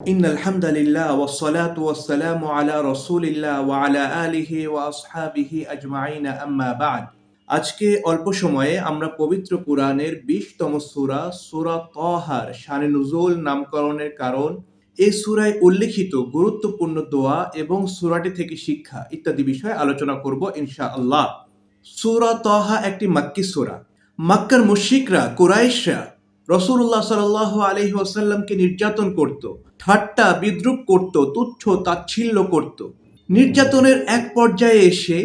ইন্নাল হামদালিল্লাহ ওয়াসসালাতু ওয়াসসালামু আলা রাসূলিল্লাহ ওয়া আলা আলিহি ওয়া আসহাবিহি আজমাইন আম্মা বা'দ। আজকে অল্প সময়ে আমরা পবিত্র কুরআনের ২০তম সূরা সূরা তাহার শানে নুজুল নামকরণের কারণ, এই সূরায় উল্লেখিত গুরুত্বপূর্ণ দোয়া এবং সূরাটি থেকে শিক্ষা ইত্যাদি বিষয়ে আলোচনা করব ইনশাআল্লাহ। সূরা তাহা একটি মাক্কি সূরা। মক্কার মুশরিকরা কুরাইশরা রাসূলুল্লাহ সাল্লাল্লাহু আলাইহি ওয়াসাল্লামকে নির্যাতন করত, ঠাট্টা বিদ্রূপ করত, তুচ্ছ তাচ্ছিল্য করত। নির্যাতনের এক পর্যায়ে এসে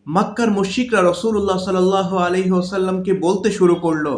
মক্কার মুশরিকরা রাসূলুল্লাহ সাল্লাল্লাহু আলাইহি ওয়াসাল্লামকে বলতে শুরু করলো,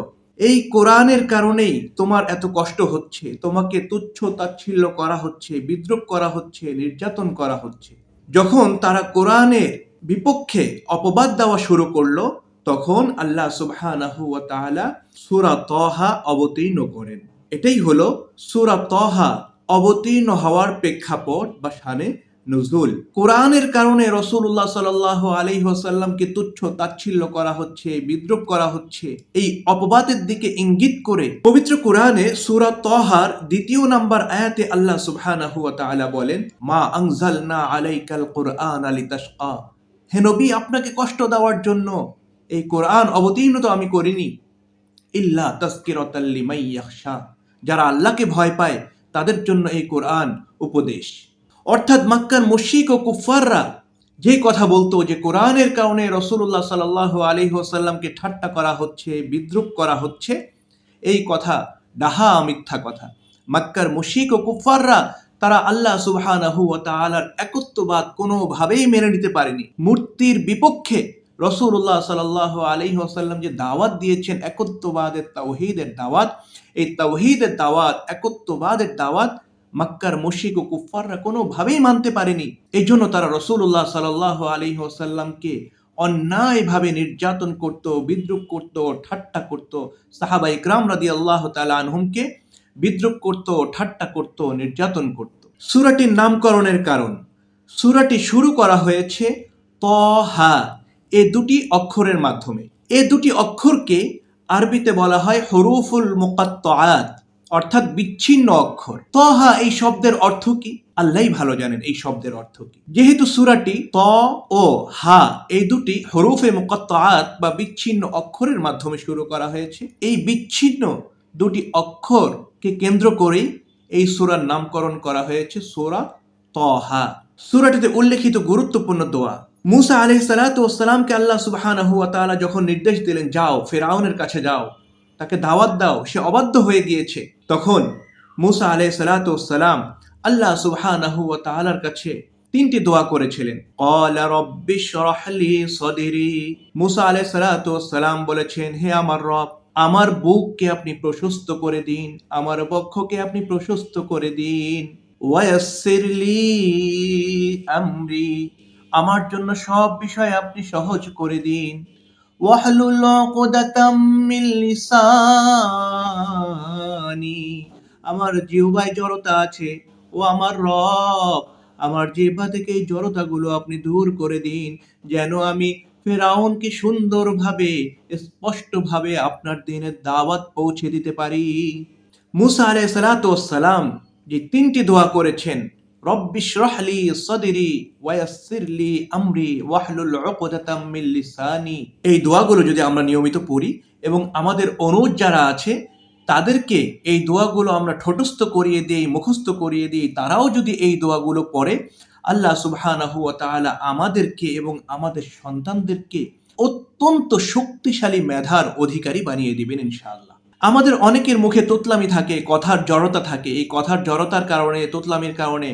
এই কোরআনের কারণেই তোমার এত কষ্ট হচ্ছে, তোমাকে তুচ্ছ তাচ্ছিল্য করা হচ্ছে, বিদ্রূপ করা হচ্ছে, নির্যাতন করা হচ্ছে। যখন তারা কোরআনের বিপক্ষে অপবাদ দেওয়া শুরু করলো, তখন আল্লাহ সুবহানাহু ওয়া তাআলা সূরা তাহা অবতীর্ণ করেন। এটাই হলো সূরা তাহা অবতীর্ণ হওয়ার প্রেক্ষাপট বা শানে নুজুল। কোরআনের কারণে রাসূলুল্লাহ সাল্লাল্লাহু আলাইহি ওয়াসাল্লামকে তুচ্ছ তাচ্ছিল্য করা হচ্ছে, বিদ্রূপ করা হচ্ছে, এই অপবাদের দিকে ইঙ্গিত করে পবিত্র কোরআনে সূরা তাহার ২য় নাম্বার আয়াতে আল্লাহ সুবহানাহু ওয়া তাআলা বলেন, মা আনজালনা আলাইকাল কুরআনা লিতাশকা। হে নবী, আপনাকে কষ্ট দেওয়ার জন্য এই কোরআন অবতীর্ণ তো আমি করিনি, ইল্লা তাযকিরাতাল লিমান ইয়াখশা, যারা আল্লাহকে ভয় পায় তাদের জন্য এই কোরআন উপদেশ। অর্থাৎ মক্কার মুশরিক ও কুফফাররা যে কথা বলতো যে কোরআনের কারণে রাসূলুল্লাহ সাল্লাল্লাহু আলাইহি ওয়াসাল্লামকে ঠাট্টা করা হচ্ছে, বিদ্রূপ করা হচ্ছে, এই কথা ডাহা মিথ্যা কথা। মক্কার মুশরিক ও কুফফাররা তারা আল্লাহ সুবহানাহু ওয়া তাআলার একত্ববাদ কোনোভাবেই মেনে নিতে পারেনি। মূর্তির বিপক্ষে রাসূলুল্লাহ সাল্লাল্লাহু আলাইহি ওয়াসাল্লাম যে দাওয়াত দিয়েছেন, একত্ববাদের তাওহীদের দাওয়াত, এই তাওহীদের দাওয়াত, একত্ববাদের দাওয়াত মক্কার মুশরিক ও কুফফাররা কোনোভাবেই মানতে পারেনি। এই জন্য তারা রাসূলুল্লাহ সাল্লাল্লাহু আলাইহি ওয়াসাল্লামকে অন্যায়ভাবে নির্যাতন করত, বিদ্রূপ করত, ঠাট্টা করত। সাহাবা ইকরাম রাদিয়াল্লাহু তাআলা আনহুমকে বিদ্রূপ করত, ঠাট্টা করত, নির্যাতন করত। সূরাটির নামকরণের কারণ, সূরাটি শুরু করা হয়েছে তাহা এই দুটি অক্ষরের মাধ্যমে। এই দুটি অক্ষরকে আরবিতে বলা হয় হুরুফুল মুকাত্তাআত, অর্থাৎ বিচ্ছিন্ন অক্ষর। তাহা এই শব্দের অর্থ কি? আল্লাহই ভালো জানেন এই শব্দের অর্থ কি। যেহেতু সূরাটি ত ও হা এই দুটি হুরুফে মুকাত্তাআত বা বিচ্ছিন্ন অক্ষরের মাধ্যমে শুরু করা হয়েছে, এই বিচ্ছিন্ন দুটি অক্ষরকে কেন্দ্র করেই এই সূরার নামকরণ করা হয়েছে সূরা তাহা। সূরাটিতে উল্লেখিত গুরুত্বপূর্ণ দোয়া, মুসা আলাইহিস সালাতু ওয়াস সালামকে আল্লাহ সুবহানাহু ওয়া তাআলা যখন নির্দেশ দিলেন, যাও ফিরআউনের কাছে যাও, তাকে দাওয়াত দাও, সে অবাধ্য হয়ে গিয়েছে, তখন মুসা আলাইহিস সালাতু ওয়াস সালাম আল্লাহ সুবহানাহু ওয়া তাআলার কাছে ৩টি দোয়া করেছিলেন। ক্বালা রাব্বিশরাহ লি সাদরি, মুসা আলাইহিস সালাতু ওয়াস সালাম বলেছেন, হে আমার রব, আমার বুককে আপনি প্রশস্ত করে দিন, আমার বক্ষকে আপনি প্রশস্ত করে দিন। ওয়ায়াসসির লি আমরি, আমার জন্য সব বিষয় আপনি সহজ করে দিন। ওয়াহলুল উকদাতাম মিন লিসানি, আমার জিহ্বায় জড়তা আছে, ও আমার রব, আমার জিহ্বা থেকে এই জড়তাগুলো আপনি দূর করে দিন, যেন আমি ফিরআউনকে সুন্দরভাবে, স্পষ্টভাবে আপনার দ্বীনের দাওয়াত পৌঁছে দিতে পারি। মুসা আলাইহিস সালাতু ওয়াস সালাম যে ৩টি দোয়া করেছেন, রব্বিশরাহ লি সাদরি ওয়ায়াসসির লি আমরি ওয়াহলুল উকদাতাম মিন লিসানি, এই দোয়াগুলো যদি আমরা নিয়মিত পড়ি এবং আমাদের অনুজ যারা আছে তাদেরকে এই দোয়াগুলো আমরা ঠোঁটস্থ করিয়ে দিই, মুখস্থ করিয়ে দিই, তারাও যদি এই দোয়াগুলো পড়ে, আল্লাহ সুবহানাহু ওয়া তাআলা আমাদেরকে এবং আমাদের সন্তানদেরকে অত্যন্ত শক্তিশালী মেধার অধিকারী বানিয়ে দিবেন ইনশাআল্লাহ। আমাদের অনেকের মুখে তোতলামি থাকে, কথার জড়তা থাকে। এই কথার জড়তার কারণে, তোতলামির কারণে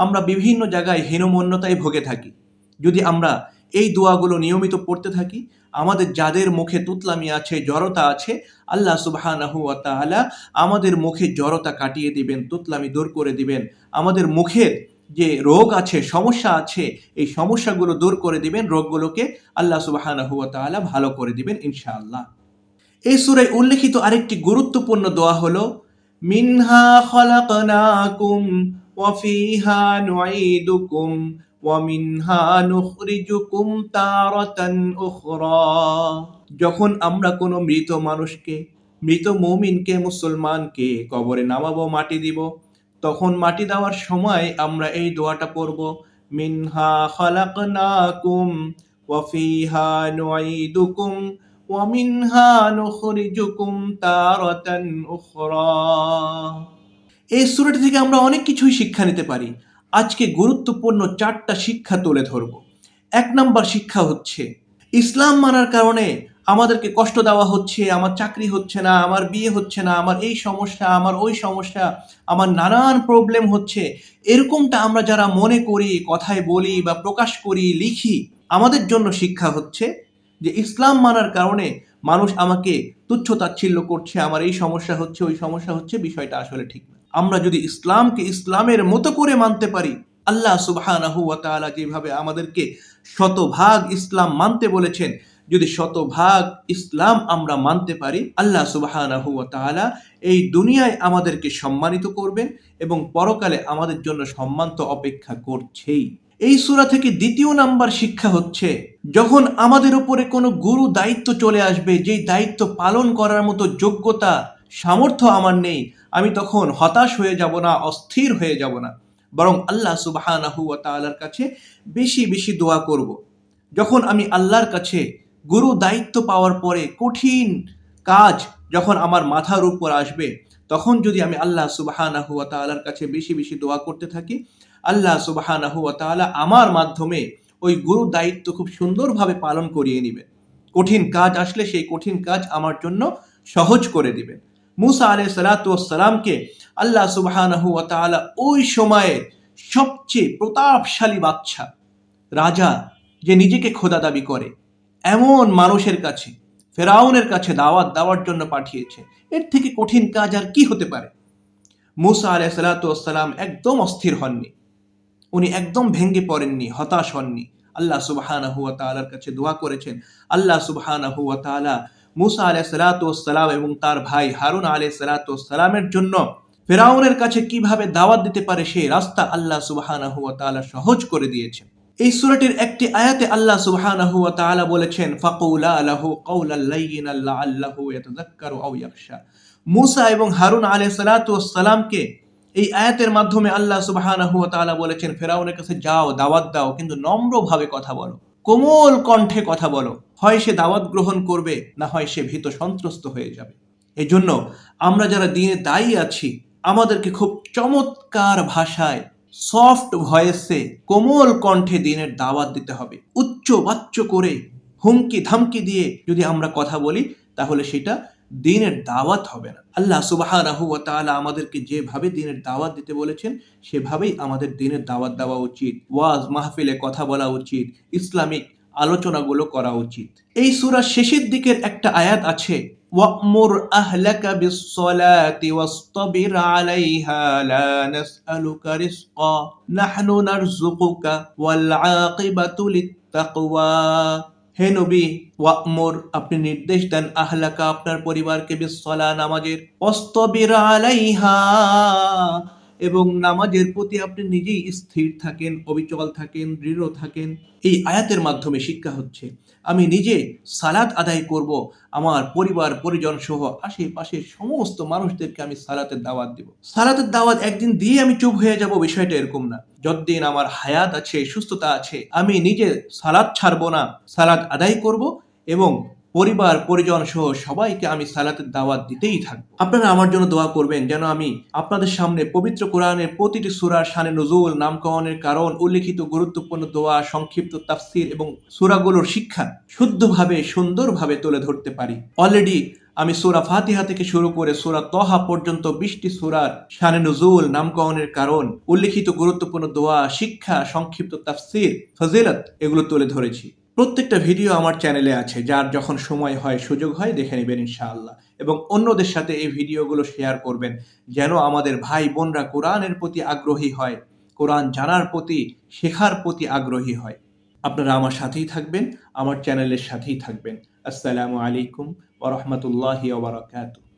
আমরা বিভিন্ন জায়গায় হীনমন্যতায় ভুগে থাকি। যদি আমরা এই দোয়াগুলো নিয়মিত পড়তে থাকি, আমাদের যাদের মুখে তুতলামি আছে, জড়তা আছে, আল্লাহ সুবহানাহু ওয়া তাআলা আমাদের মুখে জড়তা কাটিয়ে দিবেন, তুতলামি দূর করে দিবেন। আমাদের মুখের যে রোগ আছে, সমস্যা আছে, এই সমস্যাগুলো দূর করে দিবেন, রোগগুলোকে আল্লাহ সুবহানাহু ওয়া তাআলা ভালো করে দিবেন ইনশাআল্লাহ। এই সূরায় উল্লেখিত আরেকটি গুরুত্বপূর্ণ দোয়া হলো, মিনহা খালাকনাকুম ওয়া ফিহা নুঈদুকুম ওয়া মিনহা নুখরিজুকুম তারাতান উখরা। যখন আমরা কোনো মৃত মানুষকে, মৃত মুমিনকে, মুসলমানকে কবরে নামাবো, মাটি দিব, তখন মাটি দেওয়ার সময় আমরা এই দোয়াটা পড়ব, মিনহা খালাকনাকুম ওয়া ফিহা নুঈদুকুম ওয়া মিনহা নুখরিজুকুম তারাতান উখরা। এই সূরাটি থেকে আমরা অনেক কিছুই শিক্ষা নিতে পারি। আজকে গুরুত্বপূর্ণ 4টা শিক্ষা তুলে ধরব। 1 নাম্বার শিক্ষা হচ্ছে, ইসলাম মানার কারণে আমাদেরকে কষ্ট দেওয়া হচ্ছে, আমার চাকরি হচ্ছে না, আমার বিয়ে হচ্ছে না, আমার এই সমস্যা, আমার ওই সমস্যা, আমার নানান প্রবলেম হচ্ছে, এরকমটা আমরা যারা মনে করি, কথায় বলি বা প্রকাশ করি, লিখি, আমাদের জন্য শিক্ষা হচ্ছে যে ইসলাম মানার কারণে মানুষ আমাকে তুচ্ছ-তাচ্ছিল্য করছে, আমার এই সমস্যা হচ্ছে, ওই সমস্যা হচ্ছে, বিষয়টা আসলে ঠিক না। আমরা যদি ইসলামকে ইসলামের মতো করে মানতে পারি, আল্লাহ সুবহানাহু ওয়া তাআলা যেভাবে আমাদেরকে শতভাগ ইসলাম মানতে বলেছেন, যদি শতভাগ ইসলাম আমরা মানতে পারি, আল্লাহ সুবহানাহু ওয়া তাআলা এই দুনিয়ায় আমাদেরকে সম্মানিত করবেন এবং পরকালে আমাদের জন্য সম্মান তো অপেক্ষা করছেই। এই সূরা থেকে 2য় নাম্বার শিক্ষা হচ্ছে, যখন আমাদের উপরে কোনো গুরু দায়িত্ব চলে আসবে, যেই দায়িত্ব পালন করার মতো যোগ্যতা, সামর্থ্য আমার নেই, আমি তখন হতাশ হয়ে যাব না, অস্থির হয়ে যাব না, বরং আল্লাহ সুবহানাহু ওয়া তাআলার কাছে বেশি বেশি দোয়া করব। যখন আমি আল্লাহর কাছে গুরু দায়িত্ব পাওয়ার পরে কঠিন কাজ যখন আমার মাথার উপর আসবে, তখন যদি আমি আল্লাহ সুবহানাহু ওয়া তাআলার কাছে বেশি বেশি দোয়া করতে থাকি, আল্লাহ সুবহানাহু ওয়া তাআলা আমার মাধ্যমে ওই গুরু দায়িত্ব খুব সুন্দরভাবে পালন করিয়ে নেবেন। কঠিন কাজ আসলে সেই কঠিন কাজ আমার জন্য সহজ করে দিবেন। মূসা আলাইহিস সালাতু ওয়াস সালামকে আল্লাহ সুবহানাহু ওয়া তাআলা ওই সময়ে সবচেয়ে প্রতাপশালী বাদশা, রাজা, যে নিজেকে খোদা দাবি করে, এমন মানুষের কাছে, ফেরাউনের কাছে দাওয়াত দেওয়ার জন্য পাঠিয়েছে। এর থেকে কঠিন কাজ আর কি হতে পারে? মূসা আলাইহিস সালাতু ওয়াস সালাম একদম অস্থির হননি, উনি একদম ভেঙে পড়েননি, হতাশ হননি। আল্লাহ সুবহানাহু ওয়া তাআলার কাছে দোয়া করেছেন। আল্লাহ সুবহানাহু ওয়া তাআলা মূসা আলাইহিস সালাতু ওয়াস সালাম এবং তার ভাই হারুন আলাইহিস সালাতু ওয়াস সালামের জন্য ফেরাউনের কাছে কিভাবে দাওয়াত দিতে পারে সেই রাস্তা আল্লাহ সুবহানাহু ওয়া তাআলা সহজ করে দিয়েছেন। এই সূরাটির একটি আয়াতে আল্লাহ সুবহানাহু ওয়া তাআলা বলেছেন, ফাকুলা লাহু কাওলাল লাইয়িনাল লাআল্লাহু ইয়াতাযাক্কারু আও ইয়াখশা। মূসা এবং হারুন আলাইহিস সালাতু ওয়াস সালামকে এই আয়াতের মাধ্যমে আল্লাহ সুবহানাহু ওয়া তাআলা বলেছেন, ফেরাউনের কাছে যাও, দাওয়াত দাও, কিন্তু নম্রভাবে কথা বলো, কোমল কণ্ঠে কথা বলো। হয় সে দাওয়াত গ্রহণ করবে, না হয় সে ভীত সন্ত্রস্ত হয়ে যাবে। এজন্য আমরা যারা দ্বীনে দায়ী আছি, আমাদেরকে খুব চমৎকার ভাষায়, সফট ভয়েসে, কোমল কণ্ঠে দ্বীনের দাওয়াত দিতে হবে। উচ্চ বাচ্চ করে, হুমকি ধামকি দিয়ে যদি আমরা কথা বলি, তাহলে সেটা দ্বীনের দাওয়াত হবে না। আল্লাহ সুবহানাহু ওয়া তাআলা আমাদেরকে যেভাবে দ্বীনের দাওয়াত দিতে বলেছেন, সেভাবেই আমাদের দ্বীনের দাওয়াত দেওয়া উচিত। ওয়াজ মাহফিলে কথা বলা উচিত, ইসলামিক আলোচনাগুলো করা উচিত। এই সূরার শেষের দিকের একটা আয়াত আছে, ওয়া'মুর আহলাকা বিস-সালাতি ওয়াসতাবির আলাইহা লা নাসআলুকা রিজকা নাহনু নারযুকুকা ওয়াল আকিবাতু লিত-তাকওয়া। হে নবী, ওয়া'মুর, আপনি নির্দেশ দেন, আহলাকা, আপনার পরিবারকে, বিস-সালাহ, নামাজের, ওয়াসতাবির আলাইহা, এবং নামাজের প্রতি আপনি নিজেই স্থির থাকেন, অবিচল থাকেন, দৃঢ় থাকেন। এই আয়াতের মাধ্যমে শিক্ষা হচ্ছে, আমি নিজে সালাত আদায় করব, আমার পরিবার পরিজন সহ আশেপাশের সমস্ত মানুষদেরকে আমি সালাতের দাওয়াত দিব। সালাতের দাওয়াত একদিন দিয়ে আমি চুপ হয়ে যাব, বিষয়টা এরকম না। যতদিন আমার হায়াত আছে, সুস্থতা আছে, আমি নিজে সালাত ছাড়বো না, সালাত আদায় করব এবং পরিবার পরিজন সহ সবাইকে আমি সালাতের দাওয়াত দিতেই থাকবো। আপনারা আমার জন্য দোয়া করবেন যেন আমি আপনাদের সামনে পবিত্র কোরআনের প্রতিটি সূরার শানে নুজুল, নামকরণের কারণ, উল্লেখিত গুরুত্বপূর্ণ দোয়া, সংক্ষিপ্ত তাফসীর এবং সূরাগুলোর শিক্ষা শুদ্ধভাবে, সুন্দরভাবে তুলে ধরতে পারি। অলরেডি আমি সূরা ফাতিহা থেকে শুরু করে সূরা তহা পর্যন্ত 20টি সূরার শানে নুজুল, নামকরণের কারণ, উল্লেখিত গুরুত্বপূর্ণ দোয়া, শিক্ষা, সংক্ষিপ্ত তাফসীর, ফজিলত, এগুলো তুলে ধরেছি। প্রত্যেকটা ভিডিও আমার চ্যানেলে আছে, যার যখন সময় হয়, সুযোগ হয়, দেখে নেবেন ইনশাআল্লাহ। এবং অন্যদের সাথে এই ভিডিওগুলো শেয়ার করবেন, যেন আমাদের ভাই বোনরা কোরআনের প্রতি আগ্রহী হয়, কোরআন জানার প্রতি, শেখার প্রতি আগ্রহী হয়। আপনারা আমার সাথেই থাকবেন, আমার চ্যানেলের সাথেই থাকবেন। আসসালামু আলাইকুম ওয়া রাহমাতুল্লাহি ওয়া বারাকাতুহু।